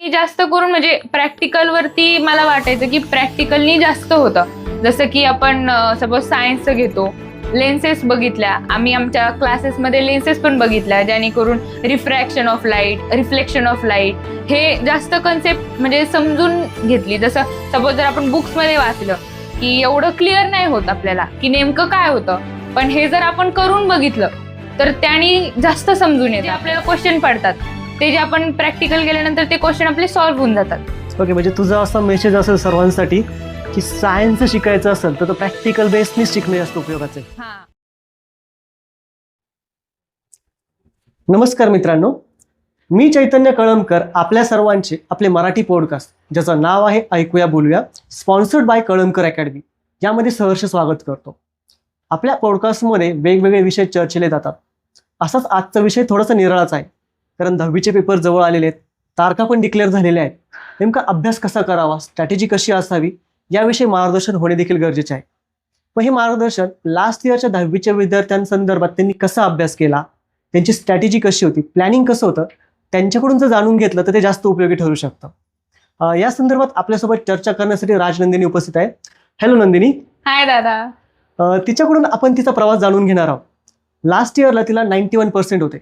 की जास्त करून म्हणजे प्रॅक्टिकल वरती मला वाटायचं की प्रॅक्टिकलनी जास्त होतं. जसं की आपण सपोज सायन्सचं घेतो, लेन्सेस बघितल्या आम्ही आमच्या क्लासेसमध्ये, लेन्सेस पण बघितल्या जेणेकरून refraction of light, reflection of light हे जास्त कन्सेप्ट म्हणजे समजून घेतली. जसं सपोज जर आपण बुक्समध्ये वाचलं की एवढं क्लिअर नाही होत आपल्याला की नेमकं काय होतं, पण हे जर आपण करून बघितलं तर त्याने जास्त समजून येतं. आपल्याला क्वेश्चन पडतात ते जे आपण प्रॅक्टिकल केल्यानंतर ते क्वेश्चन आपले सॉल्व्ह होऊन जातात. ओके, म्हणजे तुझा असा मेसेज असेल सर्वांसाठी की सायन्स शिकायचं असेल तर प्रॅक्टिकल बेसनीच शिकणे जास्त उपयोगाचं आहे. हा. नमस्कार मित्रांनो, मी चैतन्य कळमकर, आपल्या सर्वांचे आपले मराठी पॉडकास्ट ज्याचं नाव आहे ऐकूया बोलूया, स्पॉन्सर्ड बाय कळमकर अकॅडमी, यामध्ये सहर्ष स्वागत करतो. आपल्या पॉडकास्टमध्ये वेगवेगळे विषय चर्चेले जातात. असाच आजचा विषय थोडासा निराळाच आहे, कारण 10वीचे पेपर जवळ आलेले आहेत, तारखा पण डिक्लेअर झालेल्या आहेत. नेमका अभ्यास कसा करावा, स्ट्रॅटेजी कशी असावी याविषयी मार्गदर्शन होणे देखील गरजेचे आहे. पण हे मार्गदर्शन लास्ट इयरच्या 10वीच्या विद्यार्थ्यांसंदर्भात त्यांनी कसा अभ्यास केला, त्यांची स्ट्रॅटेजी कशी होती, प्लॅनिंग कसं होतं, त्यांच्याकडून जर जाणून घेतलं तर ते जास्त उपयोगी ठरू शकतं. या संदर्भात आपल्यासोबत चर्चा करण्यासाठी राजनंदिनी उपस्थित आहे. हॅलो नंदिनी. हाय दादा. तिच्याकडून आपण तिचा प्रवास जाणून घेणार आहोत. लास्ट इयरला तिला 91% होते.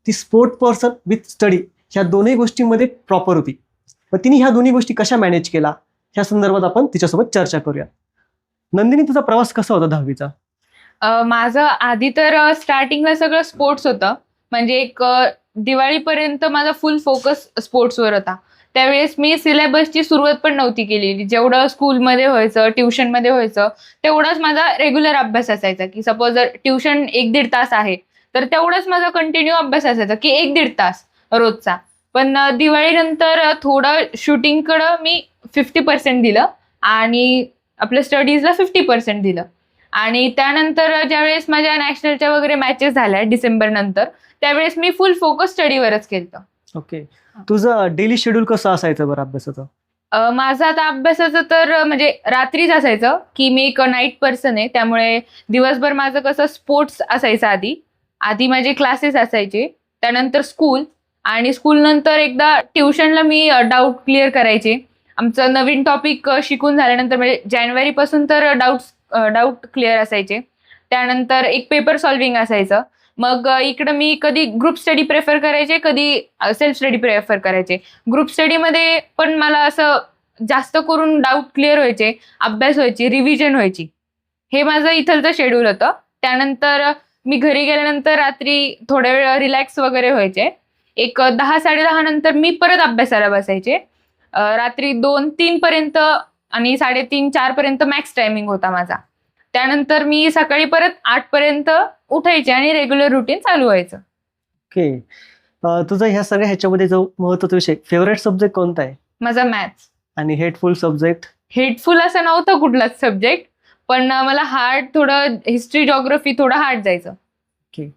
ती स्पोर्ट पर्सन विथ स्टडी ह्या दोन्ही गोष्टींमध्ये प्रॉपर होती. मग तिने ह्या दोन्ही गोष्टी कशा मॅनेज केला ह्या संदर्भात आपण तिच्यासोबत चर्चा करूया. नंदिनी, तुझा प्रवास कसा होता 10वीचा? माझं आधी तर स्टार्टिंगला सगळं स्पोर्ट्स होतं. म्हणजे एक दिवाळीपर्यंत माझा फुल फोकस स्पोर्ट्सवर होता. त्यावेळेस मी सिलेबसची सुरुवात पण नव्हती केलेली. जेवढं स्कूलमध्ये व्हायचं, ट्युशनमध्ये व्हायचं तेवढाच माझा रेग्युलर अभ्यास असायचा. की सपोज जर ट्युशन 1-1.5 तास आहे तर तेवढाच माझा कंटिन्यू अभ्यास असायचा की 1-1.5 तास रोजचा. पण दिवाळीनंतर थोडं शूटिंगकडं मी 50% दिलं आणि आपल्या स्टडीजला 50% दिलं. आणि त्यानंतर ज्यावेळेस माझ्या नॅशनलच्या वगैरे मॅचेस झाल्या डिसेंबर नंतर, त्यावेळेस मी फुल फोकस स्टडीवरच केलं. ओके, तुझं डेली शेड्यूल कसं असायचं बरं अभ्यासाचं? माझं आता अभ्यासाचं तर म्हणजे रात्रीच असायचं की मी एक नाईट पर्सन आहे, त्यामुळे दिवसभर माझं कसं स्पोर्ट्स असायचं. आधी माझे क्लासेस असायचे, त्यानंतर स्कूल, आणि स्कूल नंतर एकदा ट्युशनला मी डाऊट क्लिअर करायचे. आमचं नवीन टॉपिक शिकून झाल्यानंतर म्हणजे जानेवारीपासून तर डाऊट क्लिअर असायचे. त्यानंतर एक पेपर सॉल्व्हिंग असायचं. मग इकडं मी कधी ग्रुप स्टडी प्रेफर करायचे, कधी सेल्फ स्टडी प्रेफर करायचे. ग्रुप स्टडीमध्ये पण मला असं जास्त करून डाऊट क्लिअर व्हायचे, अभ्यास व्हायची, रिव्हिजन व्हायची. हे माझं इथलचं शेड्यूल होतं. त्यानंतर मी घरी गेल्यानंतर रात्री थोड्या वेळ रिलॅक्स वगैरे व्हायचे. एक 10-10:30 नंतर मी परत अभ्यासाला बसायचे. रात्री 2-3 पर्यंत आणि 3:30-4 पर्यंत मॅक्स टायमिंग होता माझा. त्यानंतर मी सकाळी परत 8 पर्यंत उठायचे आणि रेग्युलर रुटीन चालू व्हायचं. ओके, तुझा ह्या सगळ्या ह्याच्यामध्ये जो महत्त्वाचा विषय, फेवरेट सब्जेक्ट कोणता आहे? माझा मॅथ्स. आणि हेटफुल सब्जेक्ट? हेटफुल असं नव्हतं कुठलाच सब्जेक्ट, पण मला हार्ड, थोडं हिस्ट्री, जॉग्रफी थोडं हार्ड जायचं. ओके,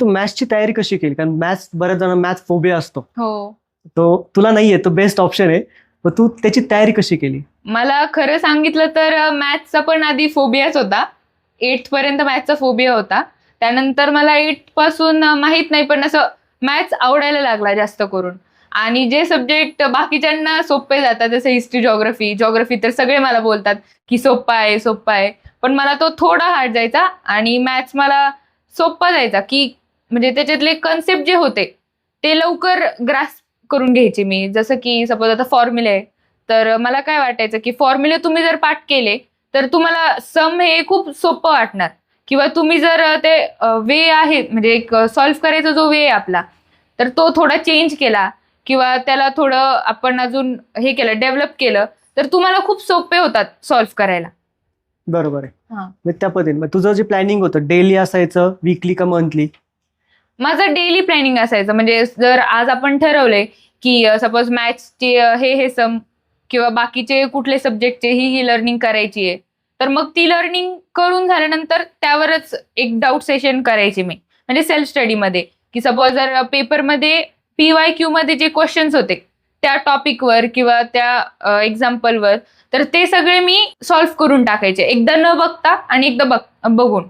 तू मॅथ्सची तयारी कशी केली? कारण मॅथ्स, बऱ्याच जण मॅथ्स फोबिया असतो. हो. तो तुला नाहीये, तो बेस्ट ऑप्शन आहे. मग तू त्याची तयारी कशी केली? मला खरं सांगितलं तर मॅथ्सचा पण आधी फोबियाच होता. 8th पर्यंत मॅथ्सचा फोबिया होता. त्यानंतर मला 8th पासून माहित नाही, पण असं मॅथ्स आवडायला लागला जास्त करून. आणि जे सब्जेक्ट बाकीच्यांना सोपे जातात, जसं हिस्ट्री, जॉग्रफी तर सगळे मला बोलतात की सोप्पा आहे, पण मला तो थोडा हार्ड जायचा. आणि मॅथ्स मला सोप्पा जायचा की म्हणजे त्याच्यातले कन्सेप्ट जे होते ते लवकर ग्रास्प करून घ्यायचे मी. जसं की सपोज आता फॉर्म्युले आहे, तर मला काय वाटायचं की फॉर्म्युले तुम्ही जर पाठ केले तर तुम्हाला सम हे खूप सोपं वाटणार. किंवा तुम्ही जर ते वे आहे म्हणजे एक सॉल्व्ह करायचा जो वे आहे आपला, तर तो थोडा चेंज केला किंवा त्याला थोडं आपण अजून हे केलं, डेव्हलप केलं, तर तुम्हाला खूप सोपे होतात सॉल्व्ह करायला. बरोबर आहे. मग त्या पद्धतीने मग तुझं जे प्लॅनिंग होतं, डेली असायचं, वीकली का मंथली? माझं डेली प्लॅनिंग असायचं. म्हणजे जर आज आपण ठरवलंय की सपोज मॅथ्सचे हे सम किंवा बाकीचे कुठले सब्जेक्टचे ही लर्निंग करायची आहे, तर मग ती लर्निंग करून झाल्यानंतर त्यावरच एक डाऊट सेशन करायचे मी, म्हणजे सेल्फ स्टडीमध्ये. की सपोज जर पेपरमध्ये PYQ मध्ये जे क्वेश्चन्स होते त्या टॉपिकवर किंवा त्या एक्झाम्पलवर, तर ते सगळे मी सॉल्व्ह करून टाकायचे, एकदा न बघता आणि एकदा बघून.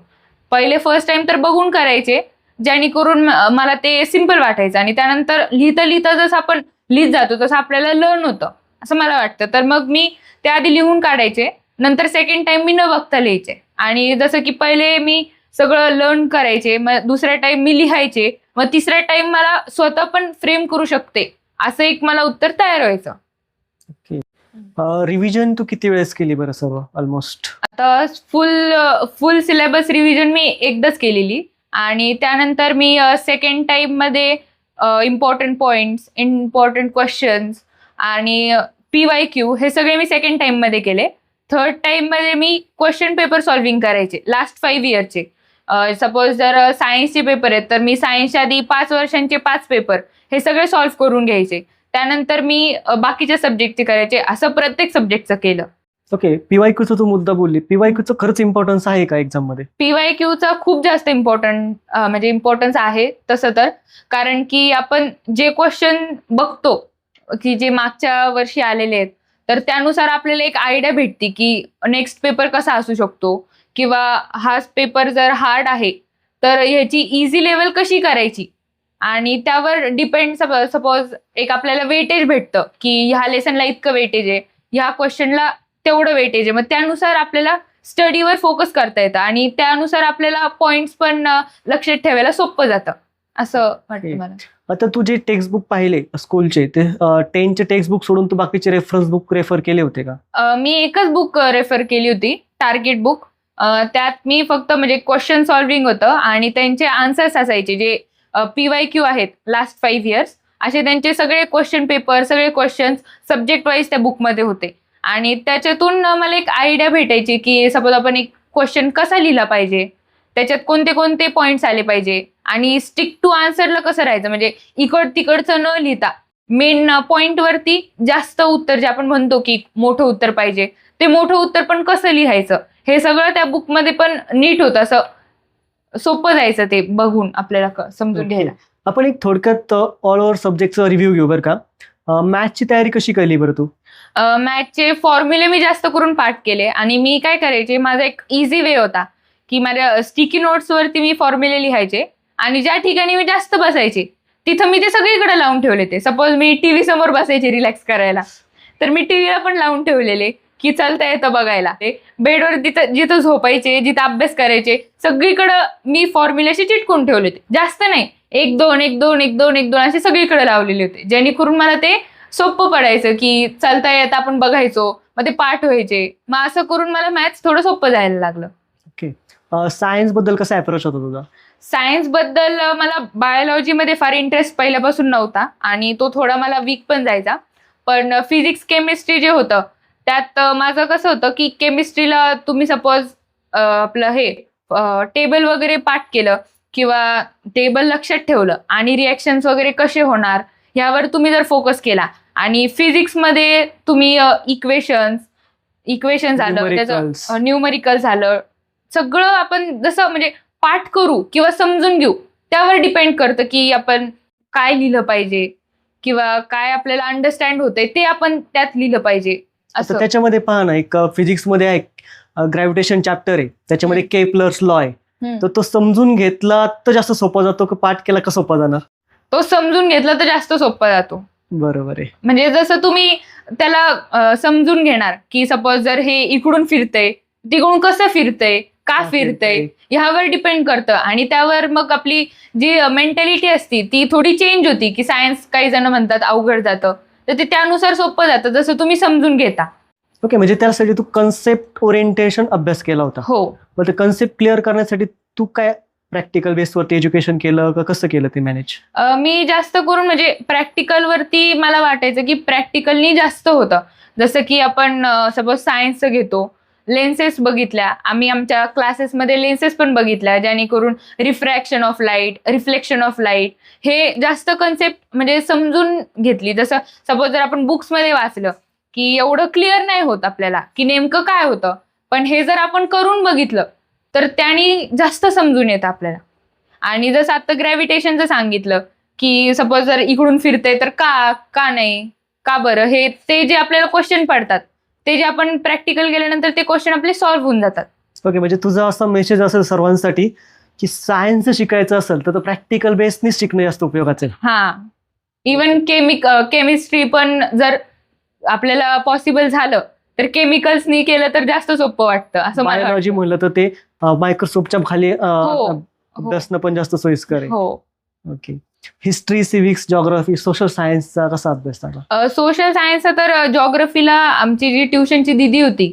पहिले फर्स्ट टाइम तर बघून करायचे, जेणेकरून मला ते सिम्पल वाटायचं. आणि त्यानंतर लिहिता लिहिता जसं आपण लिहित जातो तसं आपल्याला लर्न होतं असं मला वाटतं. तर मग मी त्याआधी लिहून काढायचे, नंतर सेकंड टाइम मी न बघता लिहायचे. आणि जसं की पहिले मी सगळं लर्न करायचे, मग दुसऱ्या टाइम मी लिहायचे, मग तिसऱ्या टाइम मला स्वतः पण फ्रेम करू शकते असं एक मला उत्तर तयार व्हायचं. ओके. रिव्हिजन तू किती वेळेस केली बरं सर्व ऑलमोस्ट? आता फुल सिलेबस रिव्हिजन मी एकदाच केलेली आणि त्यानंतर मी सेकंड टाइम मध्ये इम्पॉर्टंट पॉइंट्स, इम्पॉर्टंट क्वेश्चन्स आणि PYQ हे सगळे मी सेकंड टाइम मध्ये केले. थर्ड टाइम मध्ये मी क्वेश्चन पेपर सॉल्व्हिंग करायचे लास्ट 5 इयरचे. सपोज जर सायन्सचे पेपर आहेत तर मी सायन्सच्या आधी 5 वर्षांचे 5 पेपर हे सगळे सॉल्व्ह करून घ्यायचे. त्यानंतर मी बाकीच्या सब्जेक्टचे करायचे, असं प्रत्येक सब्जेक्टचं केलं. ओके. PYQचा तू मुद्दा बोलली, PYQचं खरंच इम्पॉर्टन्स आहे का एक्झाम मध्ये? PYQचा खूप जास्त म्हणजे इम्पॉर्टन्स आहे तसं तर, कारण की आपण जे क्वेश्चन बघतो की जे मागच्या वर्षी आलेले आहेत तर त्यानुसार आपल्याला एक आयडिया भेटते की नेक्स्ट पेपर कसा असू शकतो, किंवा हा पेपर जर हार्ड आहे तर ह्याची इझी लेवल कशी करायची. आणि त्यावर डिपेंड सपोज एक आपल्याला वेटेज भेटतं की ह्या लेसनला इतकं वेटेज आहे, ह्या क्वेश्चनला तेवढं वेटेज आहे. मग त्यानुसार आपल्याला स्टडीवर फोकस करता येतं आणि त्यानुसार आपल्याला पॉइंट्स पण लक्षात ठेवायला सोपं जातं असं वाटतं मला. आता तू जे टेक्स्टबुक पाहिले स्कूलचे ते 10चे टेक्स्टबुक सोडून तू बाकीचे रेफरन्स बुक रेफर केले होते का? मी एकच बुक रेफर केली होती, टार्गेट बुक. त्यात मी फक्त म्हणजे क्वेश्चन सॉल्व्हिंग होतं आणि त्यांचे आन्सर्स असायचे जे PYQ आहेत लास्ट 5 इयर्स, असे त्यांचे सगळे क्वेश्चन पेपर, सगळे क्वेश्चन्स सब्जेक्ट वाईज त्या बुकमध्ये होते. आणि त्याच्यातून मला एक आयडिया भेटायची की सपोज आपण एक क्वेश्चन कसा लिहिला पाहिजे, त्याच्यात कोणते कोणते पॉइंट्स आले पाहिजे आणि स्टिक टू आन्सरला कसं राहायचं, म्हणजे इकड तिकडचं न लिहिता मेन पॉइंटवरती जास्त उत्तर, जे आपण म्हणतो की मोठं उत्तर पाहिजे, ते मोठं उत्तर पण कसं लिहायचं हे सगळं त्या बुकमध्ये पण नीट होतं. असं सोपं जायचं ते बघून आपल्याला समजून घ्यायला. आपण एक थोडक्यात ऑल ओव्हर सब्जेक्टचा रिव्ह्यू घेऊ बरं का. मॅथची तयारी कशी केली बरं तू? मॅथचे फॉर्म्युले मी जास्त करून पाठ केले आणि मी काय करायचे, माझा एक इझी वे होता की माझ्या स्टिकी नोट्सवरती मी फॉर्म्युले लिहायचे आणि ज्या ठिकाणी मी जास्त बसायचे तिथं मी ते सगळीकडे लावून ठेवले. ते सपोज मी टीव्ही समोर बसायचे रिलॅक्स करायला, तर मी टीव्हीला पण लावून ठेवलेले की चालता येतं बघायला. ते बेडवर जिथं झोपायचे, जिथं अभ्यास करायचे, सगळीकडं मी फॉर्म्युलेशी चिटकून ठेवले होते. जास्त नाही, 1 2 1 2 1 2 1 2 असे सगळीकडे लावलेले होते, जेणेकरून मला ते सोपं पडायचं की चालता येतं आपण बघायचो, मग ते पाठ व्हायचे. मग असं करून मला मॅथ्स थोडं सोपं जायला लागलं. ओके. सायन्स बद्दल कसा अप्रोच होता तुझा? सायन्स बद्दल मला बायोलॉजीमध्ये फार इंटरेस्ट पहिल्यापासून नव्हता आणि तो थोडा मला वीक पण जायचा. पण फिजिक्स केमिस्ट्री जे होतं त्यात माझं कसं होतं की केमिस्ट्रीला तुम्ही सपोज आपलं हे टेबल वगैरे पाठ केलं किंवा टेबल लक्षात ठेवलं आणि रिॲक्शन्स वगैरे कसे होणार ह्यावर तुम्ही जर फोकस केला, आणि फिजिक्समध्ये तुम्ही इक्वेशन झालं, त्याचं न्यूमरिकल झालं, सगळं आपण जसं म्हणजे पाठ करू किंवा समजून घेऊ त्यावर डिपेंड करतं की आपण काय लिहिलं पाहिजे किंवा काय आपल्याला अंडरस्टँड होतंय ते आपण त्यात लिहिलं पाहिजे. असं त्याच्यामध्ये पहा ना, एक फिजिक्समध्ये एक ग्रॅव्हिटेशन चॅप्टर आहे, त्याच्यामध्ये केप्लर्स लॉ आहे. तर तो समजून घेतला तर जास्त सोपा जातो की पाठ केला का सोपा जाणार? तो समजून घेतला तर जास्त सोपा जातो. बरोबर आहे. म्हणजे जसं तुम्ही त्याला समजून घेणार की सपोज जर हे इकडून फिरतंय, तिकडून कसं फिरतंय, का फिरतंय, ह्यावर डिपेंड करतं. आणि त्यावर मग आपली जी मेंटॅलिटी असती ती थोडी चेंज होती की सायन्स काही जण म्हणतात अवघड जातं, तर ते त्यानुसार सोपं जातं जसं तुम्ही समजून घेता. ओके. म्हणजे त्यासाठी तू कन्सेप्ट ओरिएंटेशन अभ्यास केला होता? हो. मग ते कन्सेप्ट क्लिअर करण्यासाठी तू काय प्रॅक्टिकल बेसवरती एज्युकेशन केलं का कसं केलं ते मॅनेज? मी जास्त करून म्हणजे प्रॅक्टिकलवरती मला वाटायचं की प्रॅक्टिकलनी जास्त होतं. जसं की आपण सपोज सायन्सचं घेतो, लेन्सेस बघितल्या आम्ही आमच्या क्लासेसमध्ये, लेन्सेस पण बघितल्या जेणेकरून refraction of light, reflection of light हे जास्त कन्सेप्ट म्हणजे समजून घेतली. जसं सपोज जर आपण बुक्समध्ये वाचलं की एवढं क्लिअर नाही होत आपल्याला की नेमकं काय होतं, पण हे जर आपण करून बघितलं तर त्याने जास्त समजून येतं आपल्याला. आणि जसं आता ग्रॅव्हिटेशनचं सांगितलं की सपोज जर इकडून फिरते तर का नाही, का बरं, हे ते जे आपल्याला क्वेश्चन पडतात ते जे आपण प्रॅक्टिकल केल्यानंतर ते क्वेश्चन आपले सॉल्व्ह होऊन जातात. ओके. म्हणजे तुझा असा मेसेज असेल सर्वांसाठी की सायन्स शिकायचं असेल तर प्रॅक्टिकल बेसनीच शिकणं जास्त उपयोगाचं आहे. हा, इवन केमिस्ट्री पण जर आपल्याला पॉसिबल झालं तर केमिकल्सनी केलं तर जास्त सोपं वाटतं असं मला बायोलॉजी वाटतं. म्हणलं तर ते मायक्रोस्कोपच्या खाली हो. अभ्यासणं पण जास्त सोयीस्कर आहे. हो. ओके. हिस्ट्री, सिव्हिक्स, जॉग्राफी, सोशल सायन्सचा कसा अभ्यास झाला? सोशल सायन्सचा तर जॉग्रफीला आमची जी ट्युशनची दिदी होती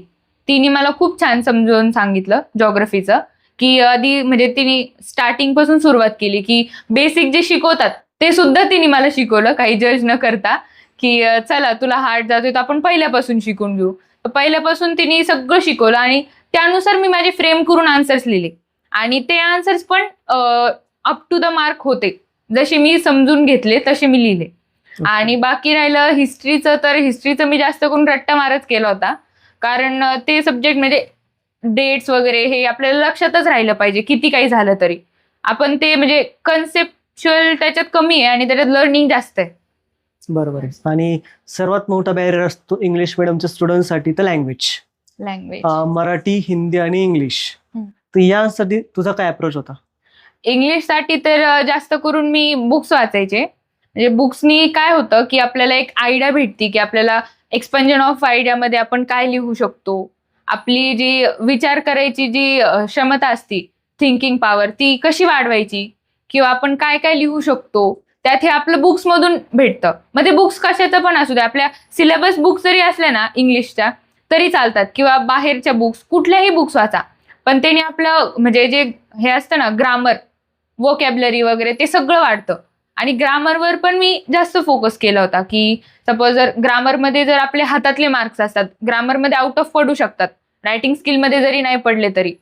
तिने मला खूप छान समजावून सांगितलं जॉग्रफीचं, की आधी म्हणजे तिने स्टार्टिंग पासून सुरुवात केली की बेसिक जे शिकवतात ते सुद्धा तिने मला शिकवलं, काही जज न करता, की चला तुला हार्ड जातोय तर आपण पहिल्यापासून शिकून घेऊ. तर पहिल्यापासून तिने सगळं शिकवलं आणि त्यानुसार मी माझे फ्रेम करून आन्सर्स लिहिले आणि ते आन्सर्स पण अप टू द मार्क होते. जसे मी समजून घेतले तसे मी लिहिले. आणि बाकी राहिलं हिस्ट्रीचं, तर हिस्ट्रीचं मी जास्त करून रट्टा मारच केला होता, कारण ते सब्जेक्ट म्हणजे डेट्स वगैरे हे आपल्याला लक्षातच राहिलं पाहिजे किती काही झालं तरी. आपण ते म्हणजे कन्सेप्च्युअल त्याच्यात कमी आहे आणि त्याच्यात लर्निंग जास्त आहे. बरोबर आहे. आणि सर्वात मोठा बॅरियर असतो इंग्लिश मिडियमच्या स्टुडंटसाठी तर लँग्वेज. मराठी, हिंदी आणि इंग्लिश. हम्म. तर यासाठी तुझा काय अप्रोच होता? इंग्लिशसाठी तर जास्त करून मी बुक्स वाचायचे. म्हणजे बुक्सनी काय होतं की आपल्याला एक आयडिया भेटते की आपल्याला एक्सपेन्शन ऑफ आयडियामध्ये आपण काय लिहू शकतो. आपली जी विचार करायची जी क्षमता असती, थिंकिंग पॉवर, ती कशी वाढवायची किंवा आपण काय काय लिहू शकतो त्यात हे आपलं बुक्समधून भेटतं. मग ते बुक्स कशाचं पण असू दे, आपल्या सिलेबस बुक्स जरी असल्या ना इंग्लिशच्या तरी चालतात किंवा बाहेरच्या बुक्स, कुठल्याही बुक्स वाचा, पण त्याने आपलं म्हणजे जे हे असतं ना ग्रामर, वोकॅब्लरी वगैरे ते सगळं वाढतं. आणि ग्रामरवर पण मी जास्त फोकस केला होता, की सपोज जर ग्रामरमध्ये जर आपले हातातले मार्क्स असतात, ग्रामरमध्ये आउट ऑफ पडू शकतात, रायटिंग स्किलमध्ये जरी नाही पडले तरी,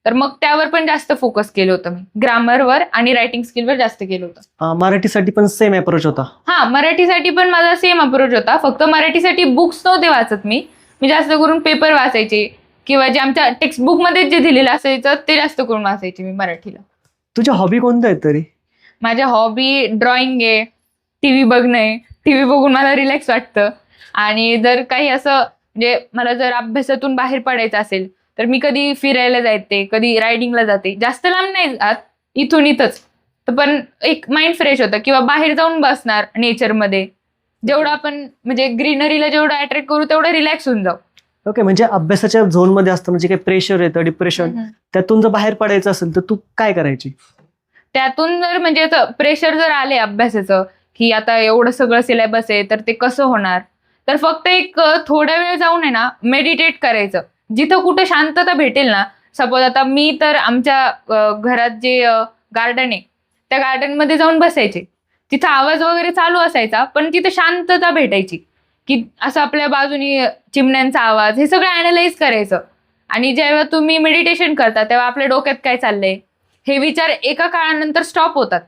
तर मग त्यावर पण जास्त फोकस केलं होतं मी. ग्रामरवर आणि रायटिंग स्किलवर जास्त केलं होतं. मराठीसाठी पण सेम अप्रोच होता? हा, मराठीसाठी पण माझा सेम अप्रोच होता. फक्त मराठीसाठी बुक्स नव्हते वाचत मी जास्त करून पेपर वाचायचे किंवा जे आमच्या टेक्स्टबुकमध्ये जे दिलेलं असायचं ते जास्त करून वाचायचे मी मराठीला. तुझ्या हॉबी कोणत्या आहेत तरी? माझ्या हॉबी ड्रॉइंग आहे, टीव्ही बघणं आहे. टीव्ही बघून मला रिलॅक्स वाटतं. आणि जर काही असं म्हणजे मला जर अभ्यासातून बाहेर पडायचं असेल तर मी कधी फिरायला जाते, कधी रायडिंगला जाते. जास्त लांब नाही जात, इथून इथंच. तर पण एक माइंड फ्रेश होतं किंवा बाहेर जाऊन बसणार नेचरमध्ये. जेवढं आपण म्हणजे ग्रीनरीला जेवढं अट्रॅक्ट करू तेवढं रिलॅक्स होऊन जाऊ. ओके. म्हणजे अभ्यासाच्या झोनमध्ये असताना जे काही प्रेशर येतं, डिप्रेशन, त्यातून जर बाहेर पडायचं असेल तर तू काय करायची? त्यातून जर म्हणजे प्रेशर जर आले अभ्यासाचं की आता एवढं सगळं सिलेबस आहे तर ते कसं होणार, तर फक्त एक थोडा वेळ जाऊन आहे ना मेडिटेट करायचं. जिथं कुठं शांतता भेटेल ना, सपोज आता मी तर आमच्या घरात जे गार्डन आहे त्या गार्डनमध्ये जाऊन बसायचे. तिथं आवाज वगैरे चालू असायचा पण तिथं शांतता भेटायची, की असं आपल्या बाजूनी चिमण्यांचा आवाज, हे सगळं अॅनलाइज करायचं. आणि जेव्हा तुम्ही मेडिटेशन करता तेव्हा आपल्या डोक्यात काय चाललंय हे विचार एका काळानंतर स्टॉप होतात.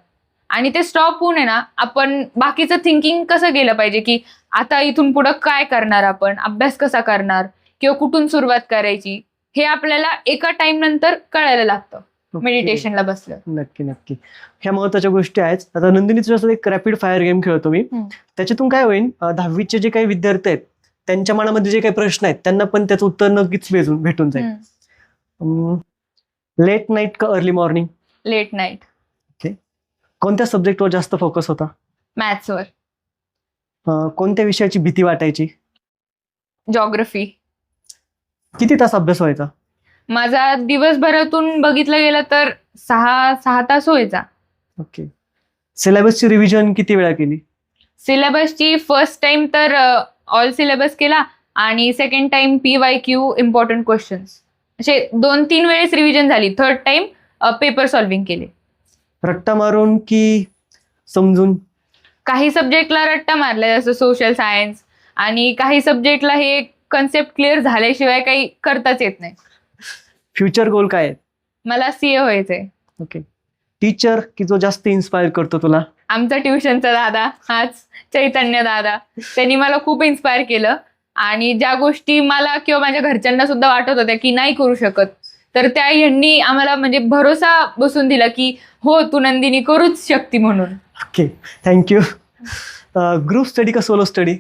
आणि ते स्टॉप होऊन आहे ना आपण बाकीचं थिंकिंग कसं गेलं पाहिजे, की आता इथून पुढं काय करणार, आपण अभ्यास कसा करणार किंवा कुठून सुरुवात करायची, हे आपल्याला एका टाइम नंतर कळायला लागतं मेडिटेशनला बसलं. नक्की नक्की. ह्या महत्वाच्या गोष्टी आहेत. आता नंदिनी तुझ्यासोबत एक रॅपिड फायर गेम खेळतो मी. त्याच्यातून काय होईल, 10वीचे जे काही विद्यार्थी आहेत त्यांच्या मनामध्ये जे काही प्रश्न आहेत त्यांना पण त्याचं उत्तर नक्कीच भेटून जाईल. लेट नाईट का early morning? Late night. Okay. कोणत्या सब्जेक्टवर जास्त फोकस होता? मॅथ्सवर. कोणत्या विषयाची भीती वाटायची? जॉग्रफी. किती तास अभ्यास व्हायचा? माझा दिवसभरातून बघितलं गेलं तर 6 तास व्हायचा. ओके. सिलेबसची रिव्हिजन किती वेळा केली? सिलेबसची फर्स्ट टाइम तर ऑल सिलेबस केला आणि second time PYQ important questions असे 2-3 वेळेस रिव्हिजन झाली. थर्ड टाइम पेपर सॉल्व्हिंग केले. रट्टा मारून की समजून? काही सब्जेक्टला रट्टा मारलाय जसं सोशल सायन्स, आणि काही सब्जेक्टला हे कन्सेप्ट क्लिअर झाल्याशिवाय काही करताच येत नाही. फ्युचर गोल काय आहे? मला CA व्हायचंय. ओके. टीचर की जो जास्त इन्स्पायर करतो तुला? आमचा ट्युशनचा दादा, हाच चैतन्य दादा. त्यांनी मला खूप इन्स्पायर केलं आणि ज्या गोष्टी मला किंवा माझ्या घरच्यांना सुद्धा वाटत होत्या की नाही करू शकत, तर त्या ह्यांनी आम्हाला म्हणजे भरोसा बसून दिला की हो तू नंदिनी करूच शकती म्हणून. ओके. थँक्यू. ग्रुप स्टडी का सोलो स्टडी?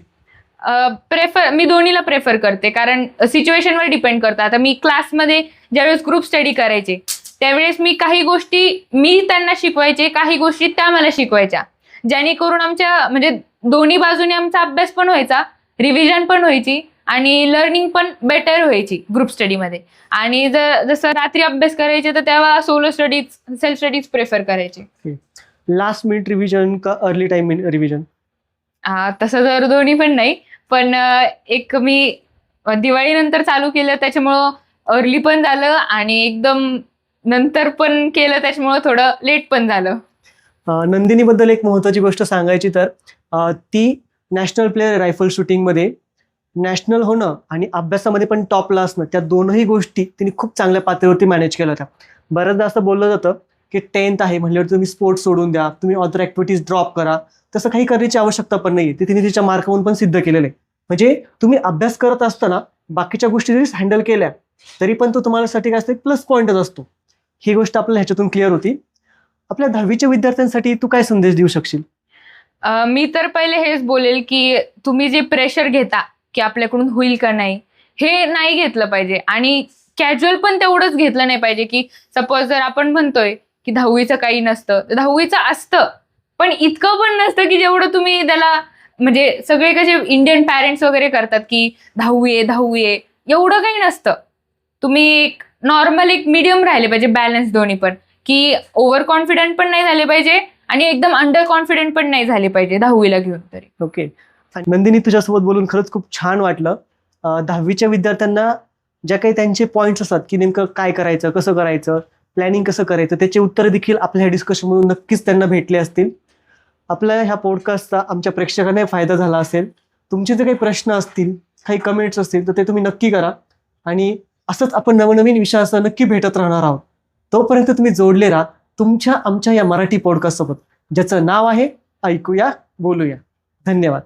मी दोन्हीला प्रेफर करते, कारण सिच्युएशनवर डिपेंड करतं. आता मी क्लासमध्ये ज्यावेळेस ग्रुप स्टडी करायचे त्यावेळेस मी काही गोष्टी मी त्यांना शिकवायचे, काही गोष्टी त्या मला शिकवायच्या. जेणेकरून आमच्या म्हणजे दोन्ही बाजूने आमचा अभ्यास पण व्हायचा, रिव्हिजन पण व्हायची आणि लर्निंग पण बेटर व्हायची ग्रुप स्टडीमध्ये. आणि जसं रात्री अभ्यास करायचे तर तेव्हा solo studies, self studies prefer करायचे. लास्ट मिनिट रिव्हिजन का अर्ली टाइम रिव्हिजन? तसं तर दोन्ही पण नाही, पण एक मी दिवाळीनंतर चालू केलं त्याच्यामुळं अर्ली पण झालं आणि एकदम नंतर पण केलं त्याच्यामुळं थोडं लेट पण झालं. नंदिनीबद्दल एक महत्त्वाची गोष्ट सांगायची तर ती नॅशनल प्लेअर रायफल शूटिंगमध्ये. नॅशनल होणं आणि अभ्यासामध्ये पण टॉपला असणं, त्या दोनही गोष्टी तिने खूप चांगल्या पातळीवरती मॅनेज केल्या होत्या. बऱ्याचदा असं बोललं जातं की 10th आहे म्हणल्यावर तुम्ही स्पोर्ट्स सोडून द्या, तुम्ही अदर ॲक्टिव्हिटीज ड्रॉप करा. तसं काही करण्याची आवश्यकता पण नाही आहे. ते तिने तिच्या मार्कावरून पण सिद्ध केलेलं आहे. म्हणजे तुम्ही अभ्यास करत असताना बाकीच्या गोष्टी जरी हँडल केल्या तरी पण तो तुम्हालासाठी काय असतं, प्लस पॉईंटच असतो. ही गोष्ट आपल्याला ह्याच्यातून क्लिअर होती. आपल्या 10वीच्या विद्यार्थ्यांसाठी तू काय संदेश देऊ शकशील? मी तर पहिले हेच बोलेल की तुम्ही जे प्रेशर घेता की आपल्याकडून होईल का नाही, हे नाही घेतलं पाहिजे. आणि कॅज्युअल पण तेवढंच घेतलं नाही पाहिजे की सपोज जर आपण म्हणतोय की 10वीचं काही नसतं, तर 10वीचं असतं, पण इतकं पण नसतं की जेवढं तुम्ही त्याला म्हणजे सगळे कसे इंडियन पॅरेंट्स वगैरे करतात की 10वी आहे, एवढं काही नसतं. तुम्ही एक नॉर्मल एक मीडियम राहिले पाहिजे, बॅलन्स दोन्ही पण, की ओव्हर कॉन्फिडंट पण नाही झाले पाहिजे आणि एकदम अंडर कॉन्फिडंट पण नाही झाले पाहिजे 10वीला घेऊन तरी. ओके. नंदिनी, तुझ्यासोबत बोलून खरंच खूप छान वाटलं. 10वीच्या विद्यार्थ्यांना ज्या काही त्यांचे पॉईंट्स असतात की नेमकं काय करायचं, कसं करायचं, प्लॅनिंग कसं करायचं, त्याचे उत्तर देखील आपल्या ह्या डिस्कशनमधून नक्कीच त्यांना भेटले असतील. आपल्या ह्या पॉडकास्टचा आमच्या प्रेक्षकांना फायदा झाला असेल. तुमचे जे काही प्रश्न असतील, काही कमेंट्स असतील तर ते तुम्ही नक्की करा. आणि असंच आपण नवनवीन विषयासह नक्की भेटत राहणार आहोत. तोपर्यंत तुम्ही जोडले राहा तुमच्या आमच्या या मराठी पॉडकास्टसोबत, ज्याचं नाव आहे ऐकूया बोलूया. धन्यवाद.